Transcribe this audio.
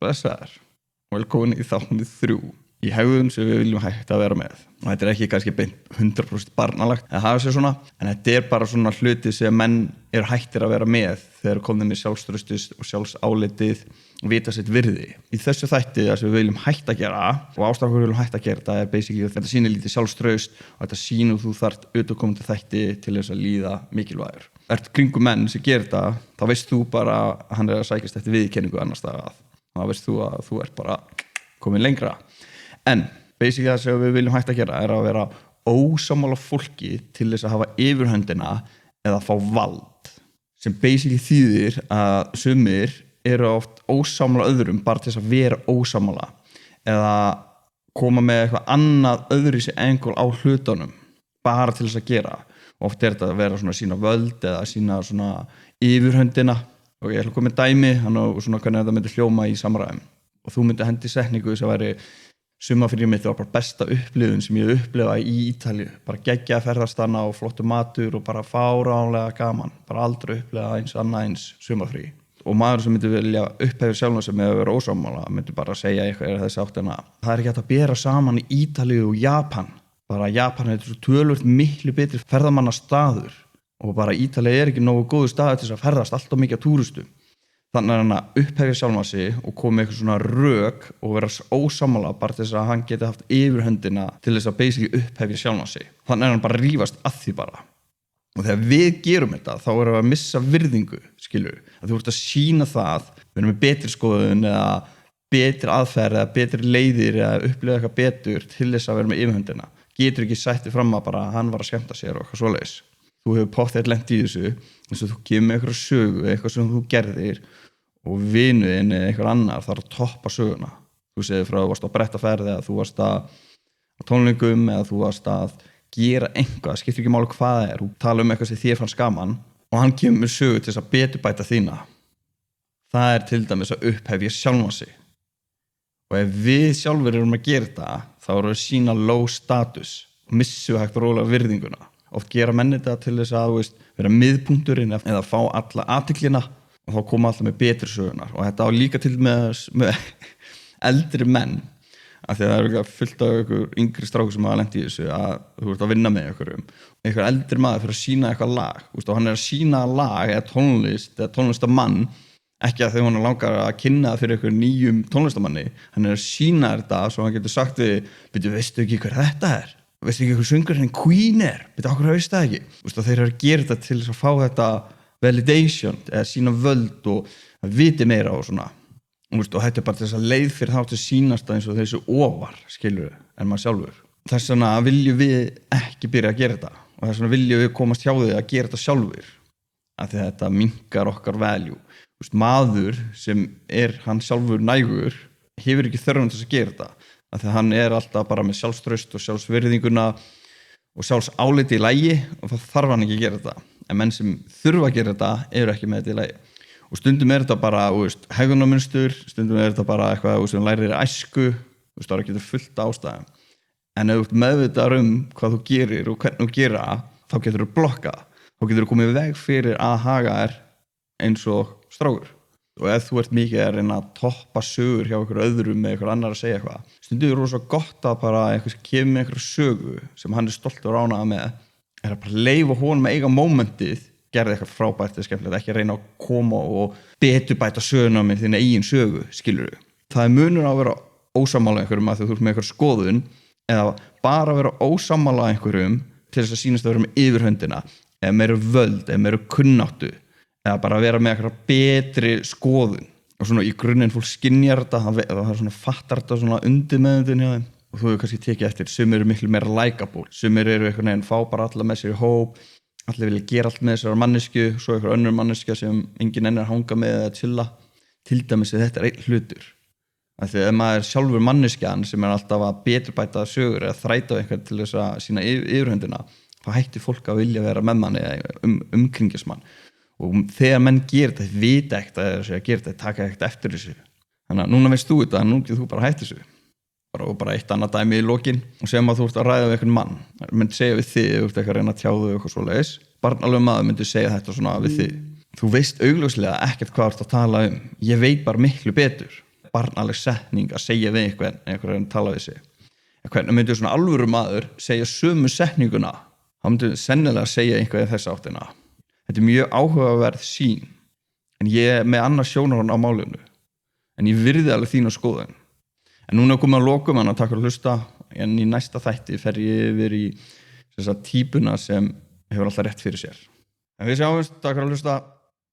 Blessaður og velkomin í þáttinn 3 í hegðun sem við viljum hægt að vera með. Og þetta ekki kannski beint 100% barnalagt að hafa sér svona, en þetta bara svona hluti sem menn hættir að vera með þegar komnir með sjálfstraustið og sjálfsálitið og vita sitt virði. Í þessu þætti það sem við viljum hægt að gera og ástæðan við viljum hægt að gera þetta basically að þetta sýnir lítið sjálfstraust og þetta sýnir þú þarft utanaðkomandi þætti til þess að líða mikilvægur. Ert kringum menn sem gerir þetta, þá veist þú bara að hann að sækjast eftir viðurkenningu annars staðar að. Þá veist þú að þú ert bara komin lengra. En basically það sem við viljum hægt að gera að vera ósammála fólki til þess að hafa yfirhöndina eða fá vald. Sem basically þýðir að sumir eru oft ósammála öðrum bara til þess að vera ósammála eða koma með eitthvað annað öðruvísi angle á hlutunum bara til þess að gera. Oft þetta að vera svona sína völd eða sína svona yfirhöndina og ég ætla að koma með dæmi og svona hvernig þetta myndi hljóma í samræðum og þú myndi hendi setningu sem væri summa fyrir mitt var bara besta upplifun sem ég upplifa í Ítalíu, bara geggja ferðarstana og flottu matur og bara fáránlega gaman, bara aldrei upplifa annað eins sumarfrí. Og maður sem myndi vilja upphefja sjálfan sig með að vera ósammála myndi bara segja eitthvað þessi áttina. Það ekki hægt að bera saman í Ítalíu og Japan. Bara Japan svo töluvert miklu betri ferðamannastaður og bara Ítalía ekki nógu góður staður til þess að ferðast alltaf mikið af túristum. Þannig hann að upphefja sjálfan sig og koma með eitthvað svona rök og vera ósammála bara til þess að hann geti haft yfirhöndina til þess að basically upphefja sjálfan sig. Þannig hann bara rífast að því bara. Og þegar við gerum þetta, þá erum við að missa virðingu, skilur. Að þú ert að sýna það, við erum með betri skoðun eða betri aðferð eða betri leiðir eða upplifa eitthvað betur til þess að vera með yfirhöndina. Getur ekki sætti fram að bara hann var að skemmta sér og eitthvað svoleiðis. Þú hefur pottþétt lent í þessu, eins og þú kemur með eitthvað sögu, eitthvað sem þú gerðir og vinuðin eða einhver annar þarf að toppa söguna. Þú segir frá að þú varst á brettaferð eða þú varst á tónleikum eða þú varst að gera eitthvað, skiptir ekki máli hvað það þú tala eitthvað sem þér fannst gaman og hann kemur með sögu til þess að beturbæta þína. Það til dæmis að upphefja sjálfan sig. Og ef við sjálfur erum að gera þetta, þá erum við að sína low status og missu hægt rólega virðinguna. Oft gera menn þetta til þess að vera miðpunkturinn eða fá alla athyglina og þá koma alltaf með betri sögunar. Og þetta á líka til með eldri menn, af því að það fullt af ykkur yngri strákur sem hafa lent í þessu að þú ert að vinna með einhver eldri maður fyrir að sína eitthvað lag. Og hann að sína lag eða tónlist eða tónlistamann ekki að þegar hann langar að kynna fyrir einhver nýjum tónlistamanni, hann að sína þetta svo hann getur sagt við, veistu ekki hver þetta er? Veistu ekki hver söngur Queen er? Okkur veistu það ekki? Þeir eru að gera þetta til þess að fá þetta validation eða sína völd og að viti meira og svona. Og þetta bara þess að leið fyrir þá til sýnast eins og þessu ofar, skilur en maður sjálfur. Þess vegna viljum við ekki byrja að gera þetta og þess vegna viljum við komast hjá því að gera þetta sjálfur. Af því þetta minnkar okkar value. Maður sem hann sjálfur nægur hefur ekki þörfum til þess að gera þetta af því að hann alltaf bara með sjálfstraust og sjálfsvirðinguna og sjálfsáliti í lagi og þá þarf hann ekki að gera þetta en menn sem þurfa að gera þetta eru ekki með þetta í lagi og stundum þetta bara hegðunarmunstur, stundum þetta bara eitthvað sem lærir æsku það er ekki fullt ástæðum en ef þú meðvitaður hvað þú gerir og hvernig þú gera þá getur þú blokkað þá getur þú komið veg fyrir að haga þér eins og strákur og ef þú ert mikið að reyna að toppa sögur hjá einhver öðrum með einhver annar að segja eitthvað stundum rosa gott að bara einhver sem kemur með einhver sögu sem hann stoltur og ánægður með að bara leyfa honum að eiga mómentið gerði eitthvað frábært eða skemmtilegt ekki að reyna að koma og beturbæta söguna með þína eigin sögu, skilurðu það munur á að vera ósammála einhverjum að þú ert með einhver skoðun eða bara vera ósammála einhverjum til þess að sýnast að vera með yfirhöndina eða meira völd, eða meira kunnáttu eða bara vera með eitthvað betri skoðun og svona í grunninn fólk skynjar þetta það er svona fattar þetta svona undir meðvitundin hjá þeim og þú hefur kannski tekið eftir sumir eru miklu meira likeable sumir eru einhvern veginn fá bara alla með sér í hóp allir vilja gera allt með þessar manneskju svo einhver önnur manneskja sem enginn enn hanga með eða chilla til dæmis að þetta einn hlutur af því að maður sjálfur manneskjan sem alltaf að beturbæta sögur eða þræta einhvern til þess að sína yfirhöndina þá hættir fólk að vilja vera með manni umkringismann og þegar menn gerir þetta, vita ekkert að það að gera þetta, taka ekkert eftir þessu. Þannig að núna veist þú þetta, nú getur þú bara hætt þessu. Og bara eitt annað dæmi í lokin og sem að þú ert að ræða við einhvern mann. Það myndi segja við þig, þú ert eitthvað að reyna að tjáðu eitthvað svoleiðis. Barnalög maður myndi segja þetta svona við þig. Þú veist augljóslega ekkert hvað þú ert að tala Ég veit bara miklu betur. barnaleg setning að segja við einhvern tala við sig. En hvernig myndir svona alvöru maður segja sömu setninguna? Hann myndir sennilega segja eitthvað í þessa áttina. Þetta mjög áhugaverð sýn, en ég með annars sjónarhorn á málinu. En ég virði alveg þína skoðun. En núna komum að lokum, hann að takk fyrir að hlusta, en í næsta þætti fer ég yfir í þessa típuna sem hefur alltaf rétt fyrir sér. En við sjáumst, takk fyrir að hlusta.